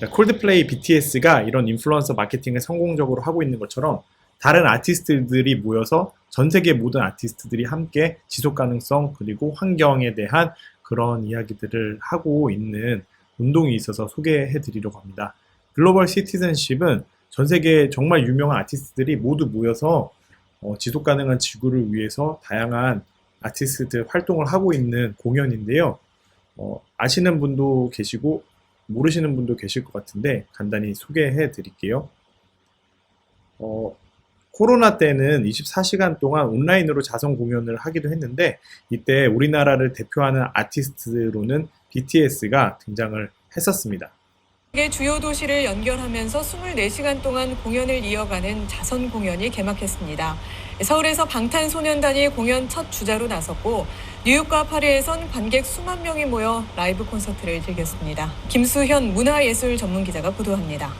콜드플레이 BTS가 이런 인플루언서 마케팅을 성공적으로 하고 있는 것처럼 다른 아티스트들이 모여서 전 세계 모든 아티스트들이 함께 지속 가능성 그리고 환경에 대한 그런 이야기들을 하고 있는 운동이 있어서 소개해 드리려고 합니다. 글로벌 시티즌십은 전 세계 정말 유명한 아티스트들이 모두 모여서 지속 가능한 지구를 위해서 다양한 아티스트 활동을 하고 있는 공연인데요. 아시는 분도 계시고 모르시는 분도 계실 것 같은데 간단히 소개해 드릴게요. 코로나 때는 24시간 동안 온라인으로 자선 공연을 하기도 했는데 이때 우리나라를 대표하는 아티스트로는 BTS가 등장을 했었습니다. 세계 주요 도시를 연결하면서 24시간 동안 공연을 이어가는 자선 공연이 개막했습니다. 서울에서 방탄소년단이 공연 첫 주자로 나섰고 뉴욕과 파리에선 관객 수만 명이 모여 라이브 콘서트를 즐겼습니다. 김수현 문화예술 전문기자가 보도합니다.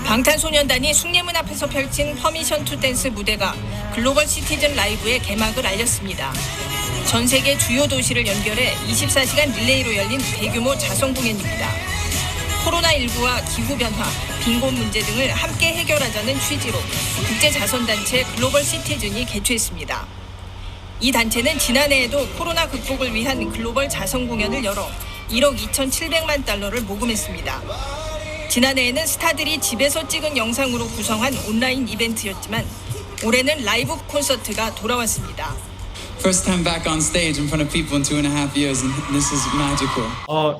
방탄소년단이 숭례문 앞에서 펼친 퍼미션 투 댄스 무대가 글로벌 시티즌 라이브의 개막을 알렸습니다. 전 세계 주요 도시를 연결해 24시간 릴레이로 열린 대규모 자선 공연입니다. 코로나19와 기후변화, 빈곤 문제 등을 함께 해결하자는 취지로 국제자선단체 글로벌 시티즌이 개최했습니다. 이 단체는 지난해에도 코로나 극복을 위한 글로벌 자선 공연을 열어 1억 2,700만 달러를 모금했습니다. 지난해에는 스타들이 집에서 찍은 영상으로 구성한 온라인 이벤트였지만 올해는 라이브 콘서트가 돌아왔습니다. First time back on stage in front of people in 2.5 years, and this is magical.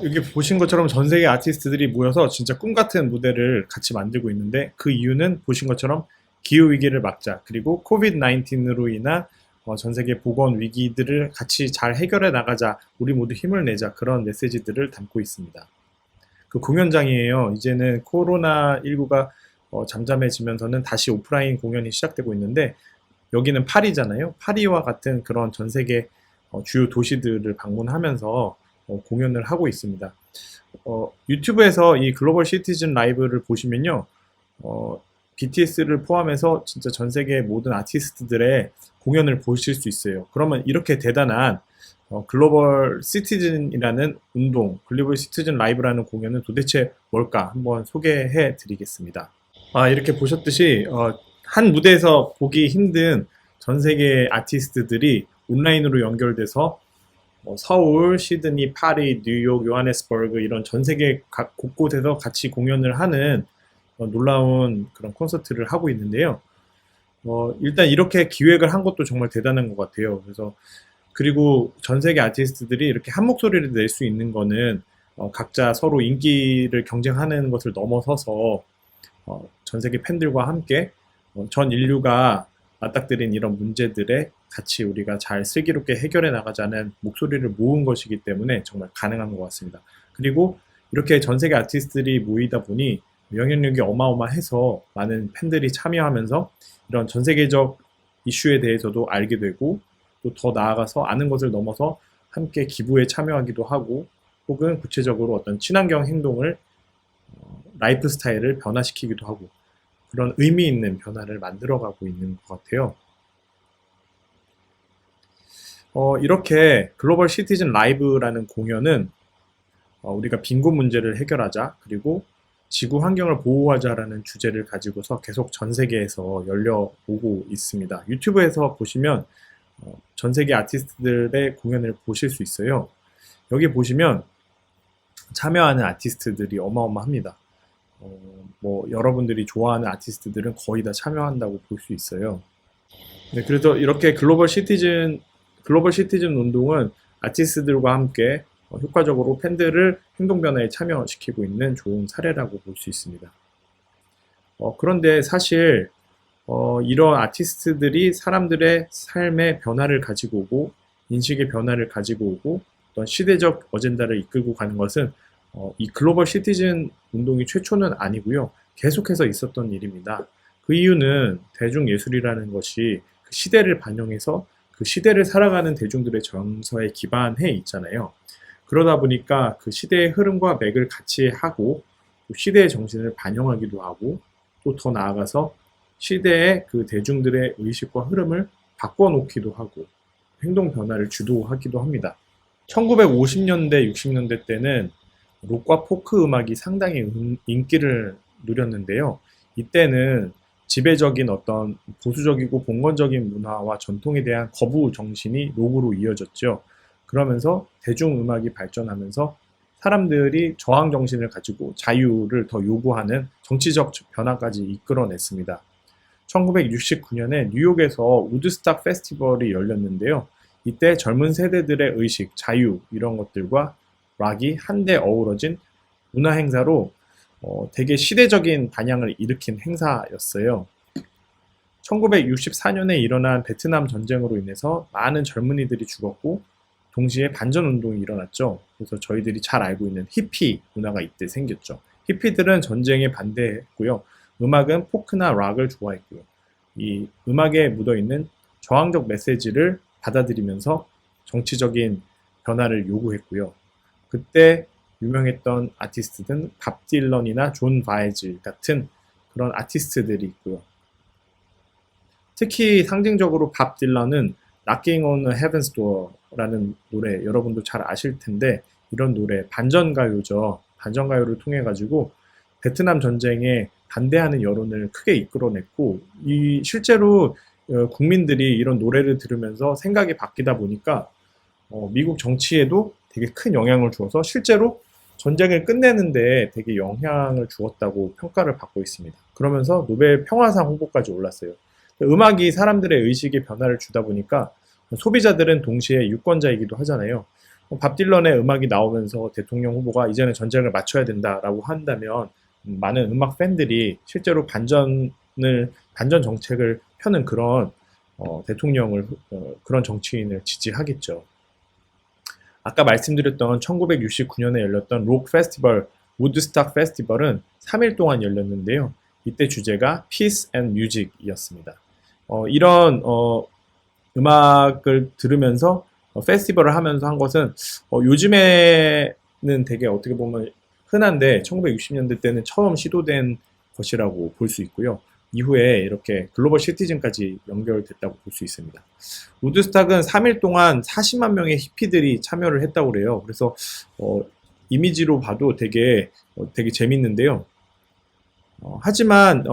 여기 보신 것처럼 전 세계 아티스트들이 모여서 진짜 꿈 같은 무대를 같이 만들고 있는데 그 이유는 보신 것처럼 기후 위기를 막자 그리고 코비드 19으로 인한 전 세계 보건 위기들을 같이 잘 해결해 나가자 우리 모두 힘을 내자 그런 메시지들을 담고 있습니다. 그 공연장이에요. 이제는 코로나19가 잠잠해지면서는 다시 오프라인 공연이 시작되고 있는데 여기는 파리잖아요. 파리와 같은 그런 전 세계 주요 도시들을 방문하면서 공연을 하고 있습니다. 유튜브에서 이 글로벌 시티즌 라이브를 보시면요. BTS를 포함해서 진짜 전 세계 모든 아티스트들의 공연을 보실 수 있어요. 그러면 이렇게 대단한 글로벌 시티즌이라는 운동, 글로벌 시티즌 라이브라는 공연은 도대체 뭘까 한번 소개해 드리겠습니다. 이렇게 보셨듯이 한 무대에서 보기 힘든 전 세계 아티스트들이 온라인으로 연결돼서 서울, 시드니, 파리, 뉴욕, 요하네스버그 이런 전 세계 각 곳곳에서 같이 공연을 하는 놀라운 그런 콘서트를 하고 있는데요. 일단 이렇게 기획을 한 것도 정말 대단한 것 같아요. 그리고 전 세계 아티스트들이 이렇게 한 목소리를 낼 수 있는 거는 각자 서로 인기를 경쟁하는 것을 넘어서서 전 세계 팬들과 함께 전 인류가 맞닥뜨린 이런 문제들에 같이 우리가 잘 슬기롭게 해결해 나가자는 목소리를 모은 것이기 때문에 정말 가능한 것 같습니다. 그리고 이렇게 전 세계 아티스트들이 모이다 보니 영향력이 어마어마해서 많은 팬들이 참여하면서 이런 전 세계적 이슈에 대해서도 알게 되고 또 더 나아가서 아는 것을 넘어서 함께 기부에 참여하기도 하고 혹은 구체적으로 어떤 친환경 행동을 라이프 스타일을 변화시키기도 하고 그런 의미 있는 변화를 만들어가고 있는 것 같아요. 이렇게 글로벌 시티즌 라이브라는 공연은 우리가 빈곤 문제를 해결하자 그리고 지구 환경을 보호하자라는 주제를 가지고서 계속 전 세계에서 열려오고 있습니다. 유튜브에서 보시면 전 세계 아티스트들의 공연을 보실 수 있어요. 여기 보시면 참여하는 아티스트들이 어마어마합니다. 여러분들이 좋아하는 아티스트들은 거의 다 참여한다고 볼 수 있어요. 네, 그래서 이렇게 글로벌 시티즌 운동은 아티스트들과 함께 효과적으로 팬들을 행동 변화에 참여시키고 있는 좋은 사례라고 볼 수 있습니다. 그런데 사실 이런 아티스트들이 사람들의 삶의 변화를 가지고 오고 인식의 변화를 가지고 오고 어떤 시대적 어젠다를 이끌고 가는 것은 이 글로벌 시티즌 운동이 최초는 아니고요. 계속해서 있었던 일입니다. 그 이유는 대중예술이라는 것이 그 시대를 반영해서 그 시대를 살아가는 대중들의 정서에 기반해 있잖아요. 그러다 보니까 그 시대의 흐름과 맥을 같이 하고 또 시대의 정신을 반영하기도 하고 또 더 나아가서 시대의 그 대중들의 의식과 흐름을 바꿔놓기도 하고 행동 변화를 주도하기도 합니다. 1950년대, 60년대 때는 록과 포크 음악이 상당히 인기를 누렸는데요. 이때는 지배적인 어떤 보수적이고 봉건적인 문화와 전통에 대한 거부 정신이 록으로 이어졌죠. 그러면서 대중음악이 발전하면서 사람들이 저항 정신을 가지고 자유를 더 요구하는 정치적 변화까지 이끌어냈습니다. 1969년에 뉴욕에서 우드스탁 페스티벌이 열렸는데요. 이때 젊은 세대들의 의식, 자유 이런 것들과 락이 한데 어우러진 문화 행사로 되게 시대적인 반향을 일으킨 행사였어요. 1964년에 일어난 베트남 전쟁으로 인해서 많은 젊은이들이 죽었고 동시에 반전 운동이 일어났죠. 그래서 저희들이 잘 알고 있는 히피 문화가 이때 생겼죠. 히피들은 전쟁에 반대했고요. 음악은 포크나 락을 좋아했고요. 이 음악에 묻어있는 저항적 메시지를 받아들이면서 정치적인 변화를 요구했고요. 그때 유명했던 아티스트는 밥 딜런이나 존 바에즈 같은 그런 아티스트들이 있고요. 특히 상징적으로 밥 딜런은 Knocking on a Heaven's Door라는 노래 여러분도 잘 아실 텐데 이런 노래 반전가요죠. 반전가요를 통해 가지고 베트남 전쟁에 반대하는 여론을 크게 이끌어냈고 실제로 국민들이 이런 노래를 들으면서 생각이 바뀌다 보니까 미국 정치에도 되게 큰 영향을 주어서 실제로 전쟁을 끝내는데 되게 영향을 주었다고 평가를 받고 있습니다. 그러면서 노벨 평화상 후보까지 올랐어요. 음악이 사람들의 의식에 변화를 주다 보니까 소비자들은 동시에 유권자이기도 하잖아요. 밥 딜런의 음악이 나오면서 대통령 후보가 이제는 전쟁을 맞춰야 된다라고 한다면 많은 음악 팬들이 실제로 반전 정책을 펴는 그런 대통령을 그런 정치인을 지지하겠죠. 아까 말씀드렸던 1969년에 열렸던 록 페스티벌 우드스탁 페스티벌은 3일 동안 열렸는데요. 이때 주제가 Peace and Music이었습니다. 이런 음악을 들으면서 페스티벌을 하면서 한 것은 요즘에는 되게 어떻게 보면 흔한데 1960년대 때는 처음 시도된 것이라고 볼 수 있고요. 이후에 이렇게 글로벌 시티즌까지 연결됐다고 볼 수 있습니다. 우드스탁은 3일 동안 40만 명의 히피들이 참여를 했다고 그래요. 그래서 이미지로 봐도 되게 재밌는데요. 하지만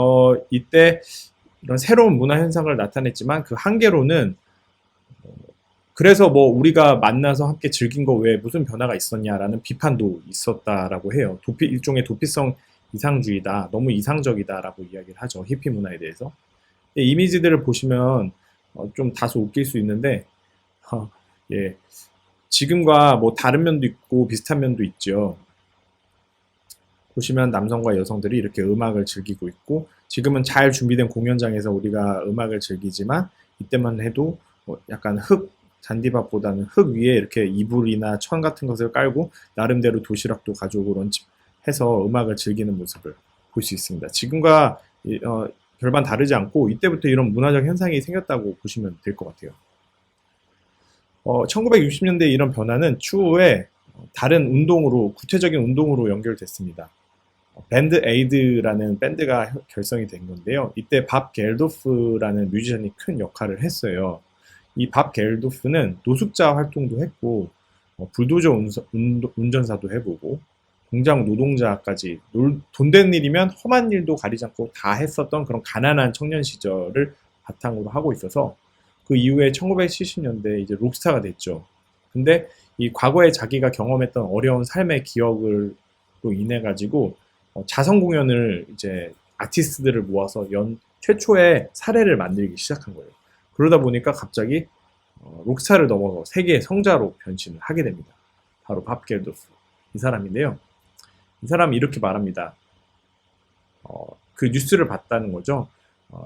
이때 이런 새로운 문화 현상을 나타냈지만 그 한계로는 그래서 뭐 우리가 만나서 함께 즐긴 거 외에 무슨 변화가 있었냐라는 비판도 있었다라고 해요. 일종의 도피성 이상주의다, 너무 이상적이다라고 이야기를 하죠. 히피 문화에 대해서. 이미지들을 보시면 좀 다소 웃길 수 있는데 예, 지금과 뭐 다른 면도 있고 비슷한 면도 있죠. 보시면 남성과 여성들이 이렇게 음악을 즐기고 있고 지금은 잘 준비된 공연장에서 우리가 음악을 즐기지만 이때만 해도 약간 잔디밭보다는 흙 위에 이렇게 이불이나 천 같은 것을 깔고 나름대로 도시락도 가져오고 런치해서 음악을 즐기는 모습을 볼 수 있습니다. 지금과 별반 다르지 않고 이때부터 이런 문화적 현상이 생겼다고 보시면 될 것 같아요. 1960년대 이런 변화는 추후에 다른 운동으로 구체적인 운동으로 연결됐습니다. 밴드 에이드라는 밴드가 결성이 된 건데요. 이때 밥 겔도프라는 뮤지션이 큰 역할을 했어요. 이 밥 겔도프는 노숙자 활동도 했고 불도저 운전사도 해보고 공장 노동자까지 돈 되는 일이면 험한 일도 가리지 않고 다 했었던 그런 가난한 청년 시절을 바탕으로 하고 있어서 그 이후에 1970년대에 이제 록스타가 됐죠. 근데 이 과거에 자기가 경험했던 어려운 삶의 기억으로 인해 가지고 자선 공연을 이제 아티스트들을 모아서 최초의 사례를 만들기 시작한 거예요. 그러다 보니까 갑자기 록스타를 넘어서 세계의 성자로 변신을 하게 됩니다. 바로 밥 겔도프 이 사람인데요. 이 사람이 이렇게 말합니다. 그 뉴스를 봤다는 거죠.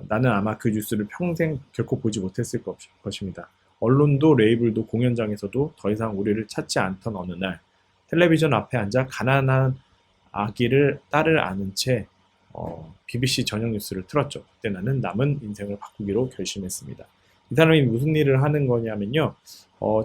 나는 아마 그 뉴스를 평생 결코 보지 못했을 것입니다. 언론도 레이블도 공연장에서도 더 이상 우리를 찾지 않던 어느 날 텔레비전 앞에 앉아 가난한 아기를 딸을 안은 채 BBC 저녁 뉴스를 틀었죠. 그때 나는 남은 인생을 바꾸기로 결심했습니다. 이 사람이 무슨 일을 하는 거냐면요.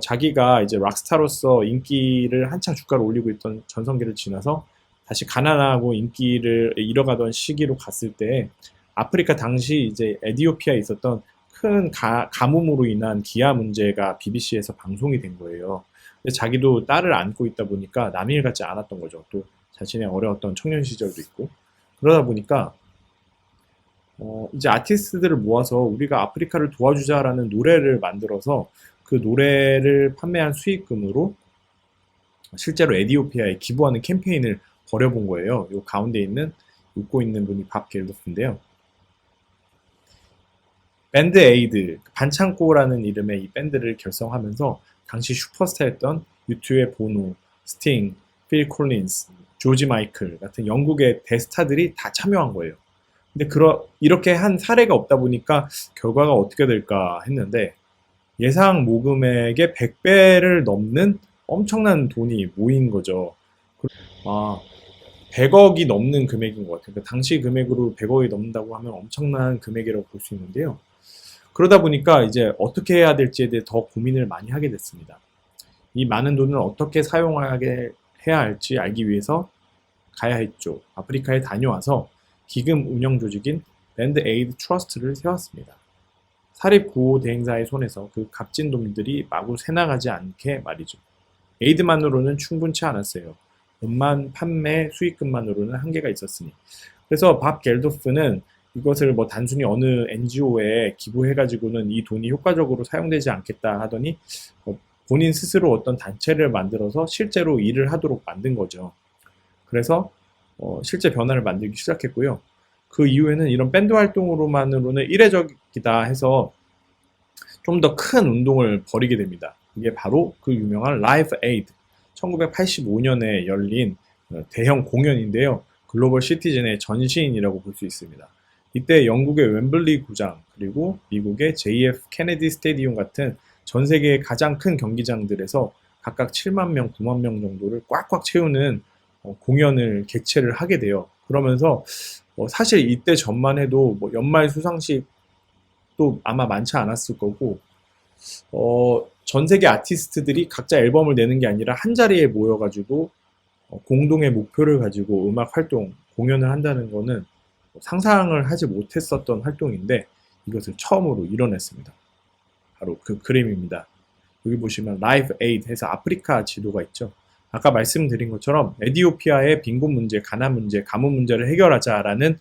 자기가 이제 락스타로서 인기를 한창 주가를 올리고 있던 전성기를 지나서 다시 가난하고 인기를 잃어가던 시기로 갔을 때 아프리카 당시 이제 에티오피아에 있었던 큰 가뭄으로 인한 기아 문제가 BBC에서 방송이 된 거예요. 근데 자기도 딸을 안고 있다 보니까 남일 같지 않았던 거죠. 또 자신의 어려웠던 청년 시절도 있고. 그러다 보니까 이제 아티스트들을 모아서 우리가 아프리카를 도와주자라는 노래를 만들어서 그 노래를 판매한 수익금으로 실제로 에티오피아에 기부하는 캠페인을 벌여본 거예요. 요 가운데 있는 웃고 있는 분이 밥 갤더프인데요. 밴드 에이드, 반창고라는 이름의 이 밴드를 결성하면서 당시 슈퍼스타였던 U2의 보노, 스팅, 필 콜린스, 조지 마이클 같은 영국의 대스타들이 다 참여한 거예요. 근데 이렇게 한 사례가 없다 보니까 결과가 어떻게 될까 했는데 예상 모금액의 100배를 넘는 엄청난 돈이 모인 거죠. 100억이 넘는 금액인 것 같아요. 그러니까 당시 금액으로 100억이 넘는다고 하면 엄청난 금액이라고 볼 수 있는데요. 그러다 보니까 이제 어떻게 해야 될지에 대해 더 고민을 많이 하게 됐습니다. 이 많은 돈을 어떻게 사용하게 해야 할지 알기 위해서 가야 했죠. 아프리카에 다녀와서 기금 운영 조직인 밴드 에이드 트러스트를 세웠습니다. 사립 구호 대행사의 손에서 그 값진 돈들이 마구 새나가지 않게 말이죠. 에이드만으로는 충분치 않았어요. 음반 판매 수익금만으로는 한계가 있었으니. 그래서 밥 갤도프는 이것을 뭐 단순히 어느 NGO에 기부해가지고는 이 돈이 효과적으로 사용되지 않겠다 하더니 본인 스스로 어떤 단체를 만들어서 실제로 일을 하도록 만든 거죠. 그래서 실제 변화를 만들기 시작했고요. 그 이후에는 이런 밴드 활동으로만으로는 이례적이다 해서 좀 더 큰 운동을 벌이게 됩니다. 이게 바로 그 유명한 라이브 에이드 1985년에 열린 대형 공연인데요. 글로벌 시티즌의 전신이라고 볼 수 있습니다. 이때 영국의 웸블리 구장 그리고 미국의 JF 케네디 스테디움 같은 전 세계의 가장 큰 경기장들에서 각각 7만 명, 9만 명 정도를 꽉꽉 채우는 공연을 개최를 하게 돼요. 그러면서 사실 이때 전만 해도 뭐 연말 수상식도 아마 많지 않았을 거고 전 세계 아티스트들이 각자 앨범을 내는 게 아니라 한 자리에 모여가지고 공동의 목표를 가지고 음악 활동, 공연을 한다는 거는 상상을 하지 못했었던 활동인데 이것을 처음으로 이뤄냈습니다. 바로 그 그림입니다. 여기 보시면 라이브 에이드 해서 아프리카 지도가 있죠. 아까 말씀드린 것처럼 에티오피아의 빈곤 문제, 가난 문제, 가뭄 문제를 해결하자라는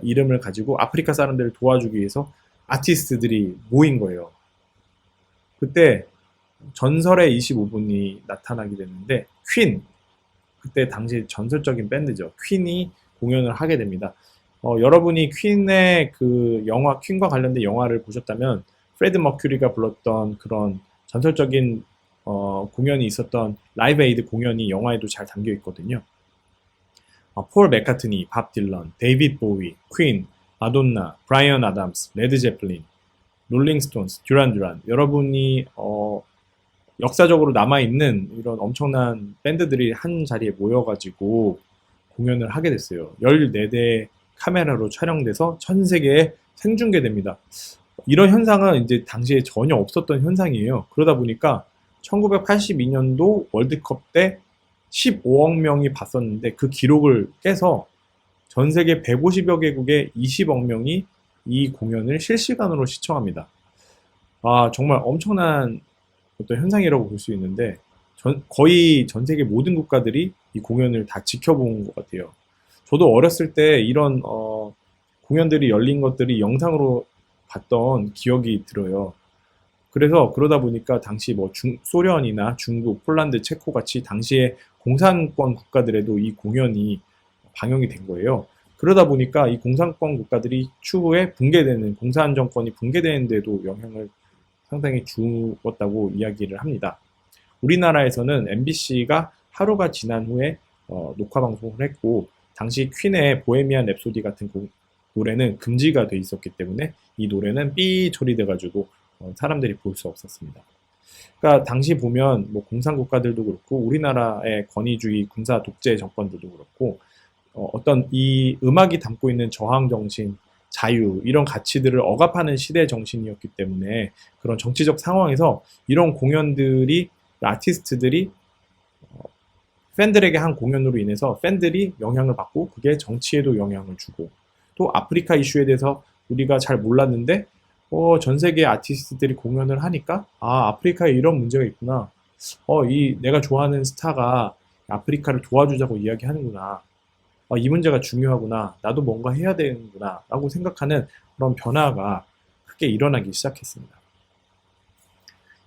이름을 가지고 아프리카 사람들을 도와주기 위해서 아티스트들이 모인 거예요. 그때 전설의 25분이 나타나게 됐는데 퀸, 그때 당시 전설적인 밴드죠. 퀸이 공연을 하게 됩니다. 여러분이 퀸의 그 영화, 퀸과 관련된 영화를 보셨다면 프레드 머큐리가 불렀던 그런 전설적인 공연이 있었던 라이브 에이드 공연이 영화에도 잘 담겨 있거든요. 폴 맥카트니, 밥 딜런, 데이빗 보위, 퀸, 마돈나, 브라이언 아담스, 레드 제플린, 롤링스톤스, 듀란 듀란, 여러분이 역사적으로 남아있는 이런 엄청난 밴드들이 한 자리에 모여가지고 공연을 하게 됐어요. 14대 카메라로 촬영돼서 전 세계에 생중계됩니다. 이런 현상은 이제 당시에 전혀 없었던 현상이에요. 그러다 보니까 1982년도 월드컵 때 15억 명이 봤었는데 그 기록을 깨서 전 세계 150여 개국의 20억 명이 이 공연을 실시간으로 시청합니다. 정말 엄청난 어떤 현상이라고 볼 수 있는데 거의 전 세계 모든 국가들이 이 공연을 다 지켜본 것 같아요. 저도 어렸을 때 이런 공연들이 열린 것들이 영상으로 봤던 기억이 들어요. 그래서 그러다 보니까 당시 뭐 소련이나 중국, 폴란드, 체코 같이 당시에 공산권 국가들에도 이 공연이 방영이 된 거예요. 그러다 보니까 이 공산권 국가들이 추후에 붕괴되는, 공산 정권이 붕괴되는데도 영향을 상당히 주었다고 이야기를 합니다. 우리나라에서는 MBC가 하루가 지난 후에 녹화 방송을 했고 당시 퀸의 보헤미안 랩소디 같은 노래는 금지가 돼 있었기 때문에 이 노래는 삐 처리돼 가지고 사람들이 볼 수 없었습니다. 그러니까 당시 보면 뭐 공산국가들도 그렇고 우리나라의 권위주의 군사 독재 정권들도 그렇고 어떤 이 음악이 담고 있는 저항 정신, 자유 이런 가치들을 억압하는 시대 정신이었기 때문에 그런 정치적 상황에서 이런 공연들이 아티스트들이 팬들에게 한 공연으로 인해서 팬들이 영향을 받고 그게 정치에도 영향을 주고 또 아프리카 이슈에 대해서 우리가 잘 몰랐는데 전 세계 아티스트들이 공연을 하니까 아프리카에 이런 문제가 있구나 이 내가 좋아하는 스타가 아프리카를 도와주자고 이야기하는구나. 이 문제가 중요하구나. 나도 뭔가 해야 되는구나. 라고 생각하는 그런 변화가 크게 일어나기 시작했습니다.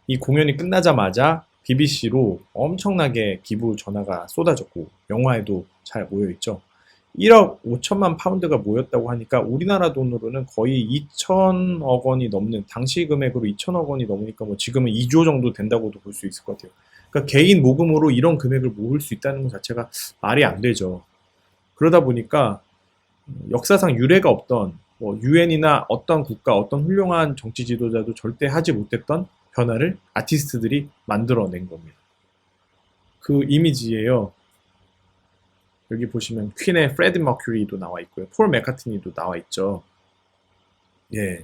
이 공연이 끝나자마자 BBC로 엄청나게 기부 전화가 쏟아졌고 영화에도 잘 모여있죠. 1억 5천만 파운드가 모였다고 하니까 우리나라 돈으로는 거의 2천억 원이 넘는, 당시 금액으로 2천억 원이 넘으니까 뭐 지금은 2조 정도 된다고도 볼 수 있을 것 같아요. 그러니까 개인 모금으로 이런 금액을 모을 수 있다는 것 자체가 말이 안 되죠. 그러다 보니까 역사상 유례가 없던 유엔이나 어떤 국가, 어떤 훌륭한 정치 지도자도 절대 하지 못했던 변화를 아티스트들이 만들어낸 겁니다. 그 이미지예요. 여기 보시면 퀸의 프레디 머큐리도 나와 있고요. 폴 맥카트니도 나와 있죠. 예,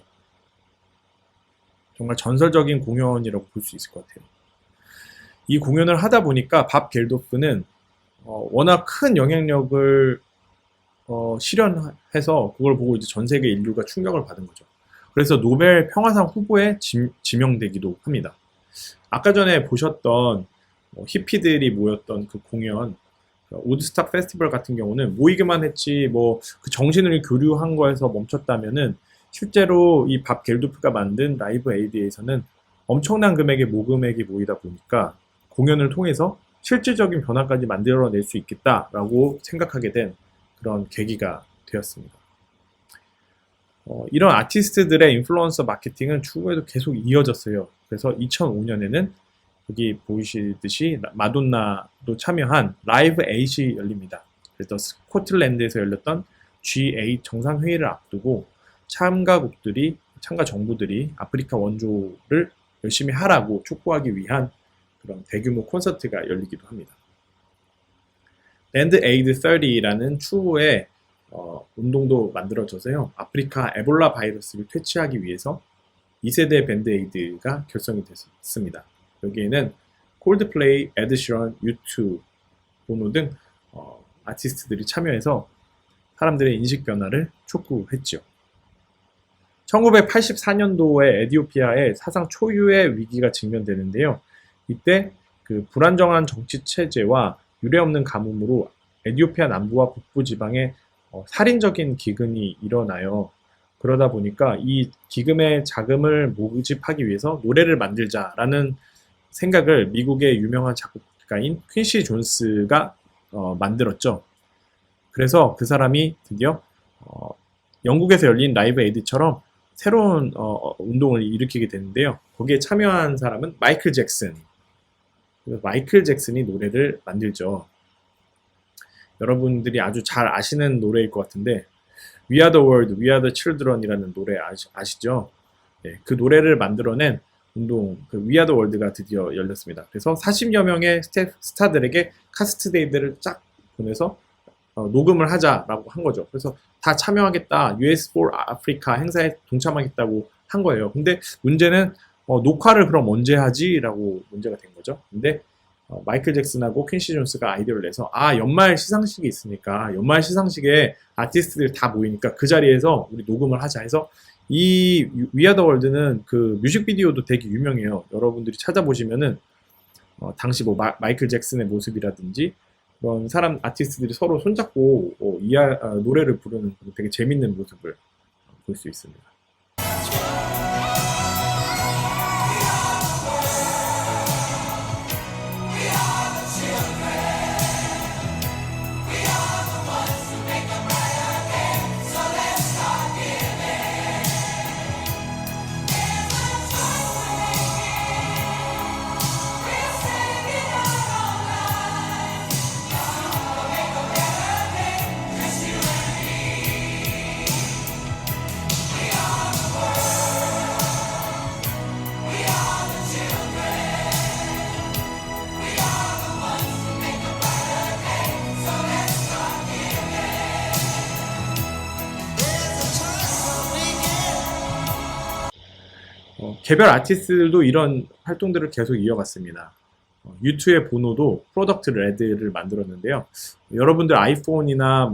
정말 전설적인 공연이라고 볼 수 있을 것 같아요. 이 공연을 하다 보니까 밥 겔도프는 워낙 큰 영향력을 실현해서 그걸 보고 이제 전 세계 인류가 충격을 받은 거죠. 그래서 노벨 평화상 후보에 지명되기도 합니다. 아까 전에 보셨던 히피들이 모였던 그 공연, 우드스탁 페스티벌 같은 경우는 모이기만 했지 그 정신을 교류한 거에서 멈췄다면은 실제로 이 밥 겔도프가 만든 라이브 에이드에서는 엄청난 금액의 모금액이 모이다 보니까 공연을 통해서 실질적인 변화까지 만들어낼 수 있겠다라고 생각하게 된 그런 계기가 되었습니다. 이런 아티스트들의 인플루언서 마케팅은 추후에도 계속 이어졌어요. 그래서 2005년에는 여기 보이시듯이 마돈나도 참여한 라이브 8이 열립니다. 그래서 스코틀랜드에서 열렸던 G8 정상회의를 앞두고 참가 정부들이 아프리카 원조를 열심히 하라고 촉구하기 위한 그런 대규모 콘서트가 열리기도 합니다. 밴드 에이드 30라는 추후에 운동도 만들어져서요. 아프리카 에볼라 바이러스를 퇴치하기 위해서 2세대 밴드 에이드가 결성이 됐습니다. 여기에는 콜드플레이, 에드시런, U2, 보노 등 아티스트들이 참여해서 사람들의 인식 변화를 촉구했죠. 1984년도에 에티오피아에 사상 초유의 위기가 직면되는데요. 이때 그 불안정한 정치 체제와 유례없는 가뭄으로 에티오피아 남부와 북부 지방에 살인적인 기근이 일어나요. 그러다 보니까 이 기금의 자금을 모집하기 위해서 노래를 만들자라는 생각을 미국의 유명한 작곡가인 퀸시 존스가 만들었죠. 그래서 그 사람이 드디어 영국에서 열린 라이브 에이드처럼 새로운 운동을 일으키게 되는데요. 거기에 참여한 사람은 마이클 잭슨. 마이클 잭슨이 노래를 만들죠. 여러분들이 아주 잘 아시는 노래일 것 같은데 We Are The World, We Are The Children이라는 노래 아시죠? 네, 그 노래를 만들어낸 운동, 그 We Are The World가 드디어 열렸습니다. 그래서 40여 명의 스타들에게 카스트데이들을 쫙 보내서 녹음을 하자라고 한 거죠. 그래서 다 참여하겠다, US for Africa 행사에 동참하겠다고 한 거예요. 근데 문제는 녹화를 그럼 언제 하지? 라고 문제가 된 거죠. 근데 마이클 잭슨하고 퀸시 존스가 아이디어를 내서 연말 시상식이 있으니까 연말 시상식에 아티스트들 다 모이니까 그 자리에서 우리 녹음을 하자 해서 이 We Are The World는 그 뮤직비디오도 되게 유명해요. 여러분들이 찾아보시면은 당시 마이클 잭슨의 모습이라든지 그런 사람 아티스트들이 서로 손잡고 노래를 부르는 되게 재밌는 모습을 볼 수 있습니다. 개별 아티스트들도 이런 활동들을 계속 이어갔습니다. U2의 보노도 프로덕트 레드를 만들었는데요. 여러분들 아이폰이나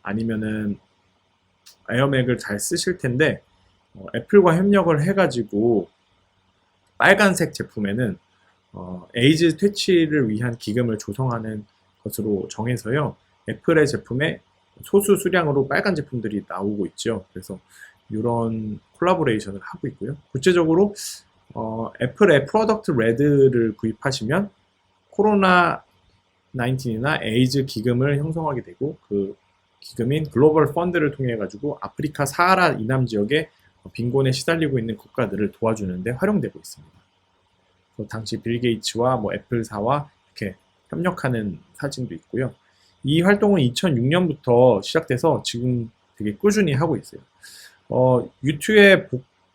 아니면은 에어맥을 잘 쓰실 텐데 애플과 협력을 해가지고 빨간색 제품에는 에이즈 퇴치를 위한 기금을 조성하는 것으로 정해서요. 애플의 제품에 소수 수량으로 빨간 제품들이 나오고 있죠. 그래서 이런 콜라보레이션을 하고 있고요. 구체적으로 애플의 프로덕트 레드를 구입하시면 코로나 19이나 에이즈 기금을 형성하게 되고 그 기금인 글로벌 펀드를 통해 가지고 아프리카 사하라 이남 지역에 빈곤에 시달리고 있는 국가들을 도와주는데 활용되고 있습니다. 당시 빌 게이츠와 뭐 애플사와 이렇게 협력하는 사진도 있고요. 이 활동은 2006년부터 시작돼서 지금 되게 꾸준히 하고 있어요. 유튜의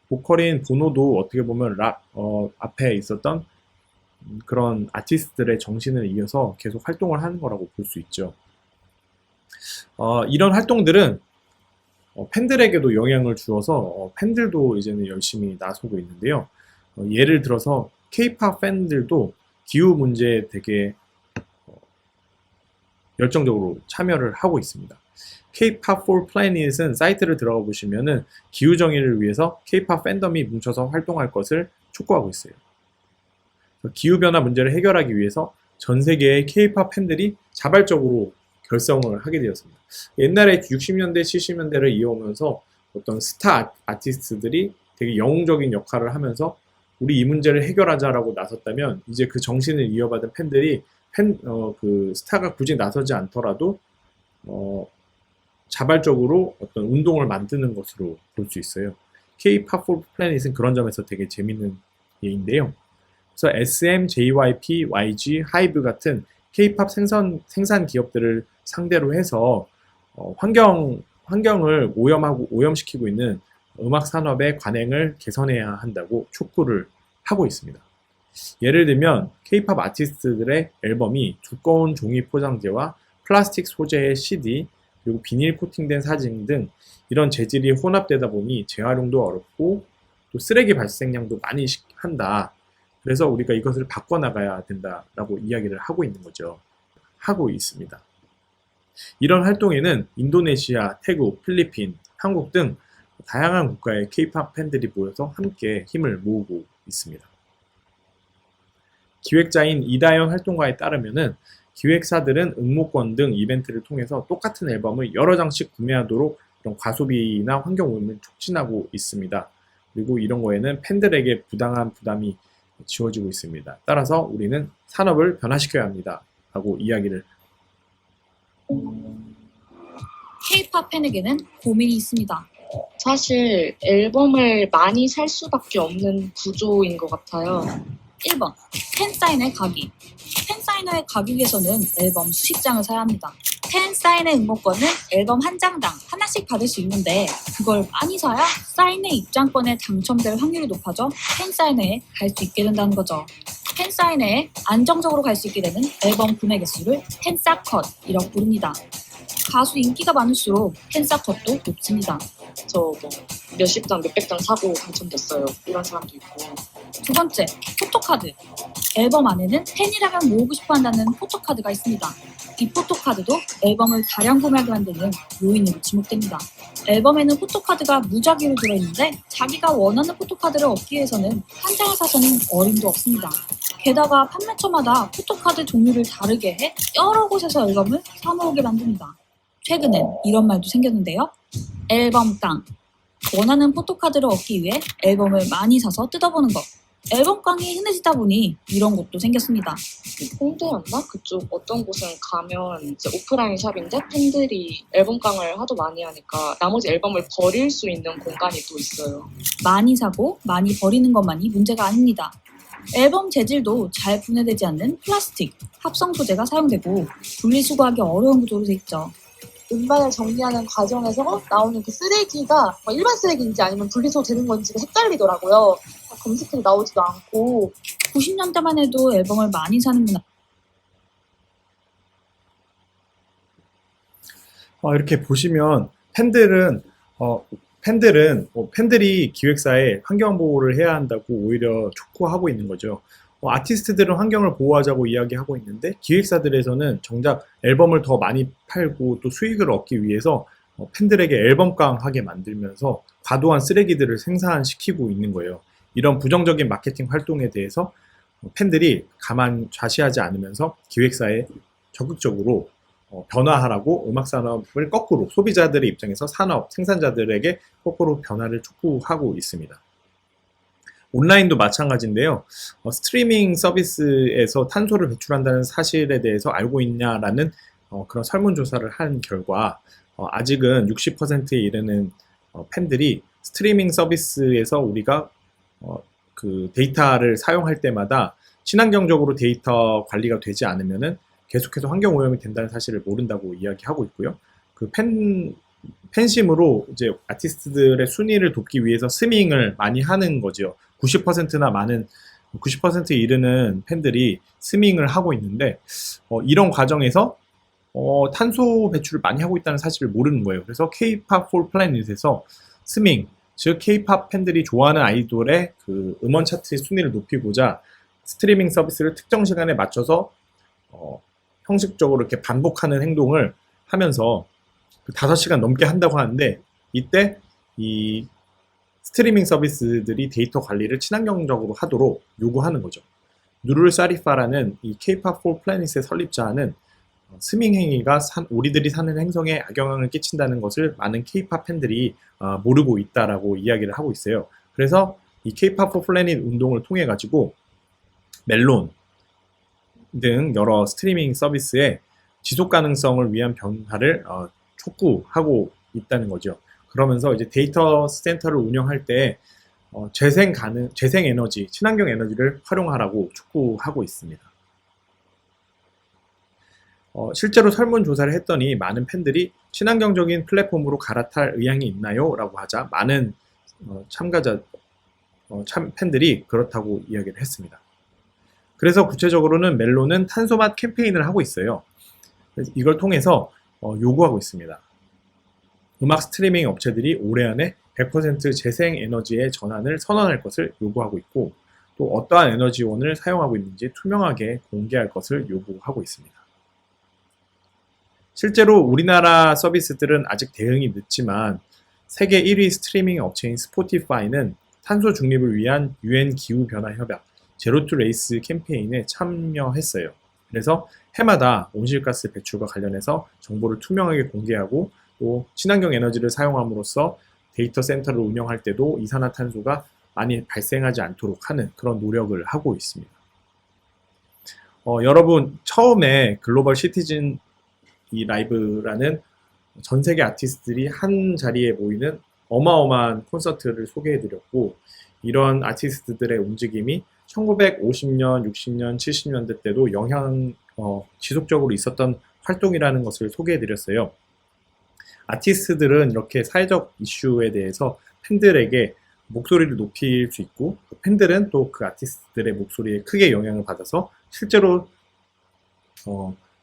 보컬인 보노도 어떻게 보면 앞에 있었던 그런 아티스트들의 정신을 이어서 계속 활동을 하는 거라고 볼 수 있죠. 이런 활동들은 팬들에게도 영향을 주어서 팬들도 이제는 열심히 나서고 있는데요. 예를 들어서 K-팝 팬들도 기후 문제에 되게 열정적으로 참여를 하고 있습니다. K-pop for Planet은 사이트를 들어가 보시면은 기후 정의를 위해서 K-pop 팬덤이 뭉쳐서 활동할 것을 촉구하고 있어요. 기후 변화 문제를 해결하기 위해서 전 세계의 K-pop 팬들이 자발적으로 결성을 하게 되었습니다. 옛날에 60년대, 70년대를 이어오면서 어떤 스타 아티스트들이 되게 영웅적인 역할을 하면서 우리 이 문제를 해결하자라고 나섰다면 이제 그 정신을 이어받은 팬들이 그 스타가 굳이 나서지 않더라도 자발적으로 어떤 운동을 만드는 것으로 볼 수 있어요. K-pop for Planet은 그런 점에서 되게 재밌는 예인데요. 그래서 SM, JYP, YG, 하이브 같은 K-pop 생산 기업들을 상대로 해서 환경을 오염시키고 있는 음악 산업의 관행을 개선해야 한다고 촉구를 하고 있습니다. 예를 들면 K-pop 아티스트들의 앨범이 두꺼운 종이 포장재와 플라스틱 소재의 CD 그리고 비닐 코팅된 사진 등 이런 재질이 혼합되다 보니 재활용도 어렵고 또 쓰레기 발생량도 많이 한다. 그래서 우리가 이것을 바꿔나가야 된다라고 이야기를 하고 있는 거죠. 하고 있습니다. 이런 활동에는 인도네시아, 태국, 필리핀, 한국 등 다양한 국가의 K-팝 팬들이 모여서 함께 힘을 모으고 있습니다. 기획자인 이다영 활동가에 따르면은 기획사들은 응모권 등 이벤트를 통해서 똑같은 앨범을 여러 장씩 구매하도록 이런 과소비나 환경오염을 촉진하고 있습니다. 그리고 이런 거에는 팬들에게 부당한 부담이 지워지고 있습니다. 따라서 우리는 산업을 변화시켜야 합니다. 라고 이야기를 K-팝 팬에게는 고민이 있습니다. 사실 앨범을 많이 살 수밖에 없는 구조인 것 같아요. 1번, 팬사인회 가기. 팬사인회에 가기 위해서는 앨범 수십 장을 사야 합니다. 팬사인회 응모권은 앨범 한 장당 하나씩 받을 수 있는데 그걸 많이 사야 사인회 입장권에 당첨될 확률이 높아져 팬사인회에 갈 수 있게 된다는 거죠. 팬사인회에 안정적으로 갈 수 있게 되는 앨범 구매 개수를 팬사컷이라고 부릅니다. 가수 인기가 많을수록 팬사컷도 높습니다. 저 뭐 몇십 장, 몇백 장 사고 당첨됐어요. 이런 사람도 있고. 두 번째, 포토카드. 앨범 안에는 팬이라면 모으고 싶어 한다는 포토카드가 있습니다. 이 포토카드도 앨범을 다량 구매하게 만드는 요인으로 지목됩니다. 앨범에는 포토카드가 무작위로 들어있는데 자기가 원하는 포토카드를 얻기 위해서는 한 장을 사서는 어림도 없습니다. 게다가 판매처마다 포토카드 종류를 다르게 해 여러 곳에서 앨범을 사모으게 만듭니다. 최근엔 이런 말도 생겼는데요. 앨범 깡. 원하는 포토카드를 얻기 위해 앨범을 많이 사서 뜯어보는 것. 앨범 깡이 흔해지다 보니 이런 곳도 생겼습니다. 홍대였나? 그쪽 어떤 곳은 가면 이제 오프라인 샵인데 팬들이 앨범 깡을 하도 많이 하니까 나머지 앨범을 버릴 수 있는 공간이 또 있어요. 많이 사고 많이 버리는 것만이 문제가 아닙니다. 앨범 재질도 잘 분해되지 않는 플라스틱, 합성 소재가 사용되고 분리수거하기 어려운 구조로 돼 있죠. 음반을 정리하는 과정에서 나오는 그 쓰레기가 일반 쓰레기인지 아니면 분리수거 되는 건지가 헷갈리더라고요. 검색해도 나오지도 않고. 90년대만 해도 앨범을 많이 사는 문화. 이렇게 보시면 팬들이 기획사에 환경 보호를 해야 한다고 오히려 촉구하고 있는 거죠. 아티스트들은 환경을 보호하자고 이야기하고 있는데 기획사들에서는 정작 앨범을 더 많이 팔고 또 수익을 얻기 위해서 팬들에게 앨범깡하게 만들면서 과도한 쓰레기들을 생산시키고 있는 거예요. 이런 부정적인 마케팅 활동에 대해서 팬들이 가만 좌시하지 않으면서 기획사에 적극적으로 변화하라고 음악 산업을 거꾸로 소비자들의 입장에서 산업, 생산자들에게 거꾸로 변화를 촉구하고 있습니다. 온라인도 마찬가지인데요. 스트리밍 서비스에서 탄소를 배출한다는 사실에 대해서 알고 있냐라는 그런 설문조사를 한 결과 아직은 60%에 이르는 팬들이 스트리밍 서비스에서 우리가 그 데이터를 사용할 때마다 친환경적으로 데이터 관리가 되지 않으면은 계속해서 환경 오염이 된다는 사실을 모른다고 이야기하고 있고요. 그 팬심으로 이제 아티스트들의 순위를 돕기 위해서 스밍을 많이 하는 거죠. 90%나 많은 90%에 이르는 팬들이 스밍을 하고 있는데 이런 과정에서 탄소 배출을 많이 하고 있다는 사실을 모르는 거예요. 그래서 K-pop for Planet에서 스밍, 즉 K-pop 팬들이 좋아하는 아이돌의 그 음원 차트의 순위를 높이고자 스트리밍 서비스를 특정 시간에 맞춰서 형식적으로 이렇게 반복하는 행동을 하면서 5시간 넘게 한다고 하는데, 이때 이 스트리밍 서비스들이 데이터 관리를 친환경적으로 하도록 요구하는 거죠. 누룰 사리파라는 이 K-pop for Planet의 설립자는 스밍 행위가 우리들이 사는 행성에 악영향을 끼친다는 것을 많은 K-pop 팬들이 모르고 있다라고 이야기를 하고 있어요. 그래서 이 K-pop for Planet 운동을 통해 가지고 멜론 등 여러 스트리밍 서비스의 지속 가능성을 위한 변화를 촉구하고 있다는 거죠. 그러면서 이제 데이터 센터를 운영할 때 재생 에너지, 친환경 에너지를 활용하라고 촉구하고 있습니다. 실제로 설문조사를 했더니 많은 팬들이 친환경적인 플랫폼으로 갈아탈 의향이 있나요? 라고 하자 많은 팬들이 그렇다고 이야기를 했습니다. 그래서 구체적으로는 멜론은 탄소맛 캠페인을 하고 있어요. 이걸 통해서 요구하고 있습니다. 음악 스트리밍 업체들이 올해 안에 100% 재생 에너지의 전환을 선언할 것을 요구하고 있고, 또 어떠한 에너지원을 사용하고 있는지 투명하게 공개할 것을 요구하고 있습니다. 실제로 우리나라 서비스들은 아직 대응이 늦지만 세계 1위 스트리밍 업체인 스포티파이는 탄소 중립을 위한 UN 기후변화 협약 제로 투 레이스 캠페인에 참여했어요. 그래서 해마다 온실가스 배출과 관련해서 정보를 투명하게 공개하고, 또 친환경 에너지를 사용함으로써 데이터 센터를 운영할 때도 이산화탄소가 많이 발생하지 않도록 하는 그런 노력을 하고 있습니다. 여러분, 처음에 글로벌 시티즌 이 라이브라는 전 세계 아티스트들이 한 자리에 모이는 어마어마한 콘서트를 소개해드렸고, 이런 아티스트들의 움직임이 1950년, 60년, 70년대 때도 지속적으로 있었던 활동이라는 것을 소개해드렸어요. 아티스트들은 이렇게 사회적 이슈에 대해서 팬들에게 목소리를 높일 수 있고, 팬들은 또 그 아티스트들의 목소리에 크게 영향을 받아서 실제로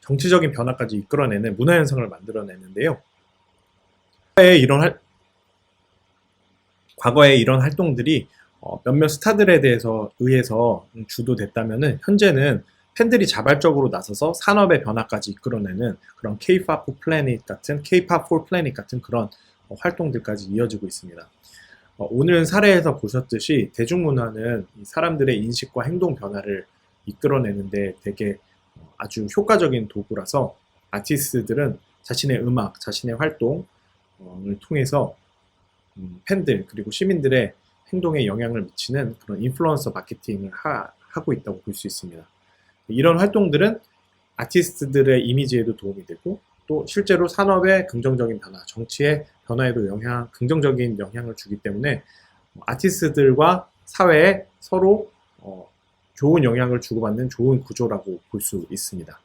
정치적인 변화까지 이끌어내는 문화현상을 만들어내는데요. 과거에 이런 활동들이 몇몇 스타들에 의해서 주도됐다면은, 현재는 팬들이 자발적으로 나서서 산업의 변화까지 이끌어내는 그런 K-pop for Planet 같은 그런 활동들까지 이어지고 있습니다. 오늘 사례에서 보셨듯이 대중문화는 사람들의 인식과 행동 변화를 이끌어내는데 되게 아주 효과적인 도구라서, 아티스트들은 자신의 음악, 자신의 활동을 통해서 팬들 그리고 시민들의 행동에 영향을 미치는 그런 인플루언서 마케팅을 하고 있다고 볼 수 있습니다. 이런 활동들은 아티스트들의 이미지에도 도움이 되고, 또 실제로 산업의 긍정적인 변화, 정치의 변화에도 긍정적인 영향을 주기 때문에 아티스트들과 사회에 서로 좋은 영향을 주고받는 좋은 구조라고 볼 수 있습니다.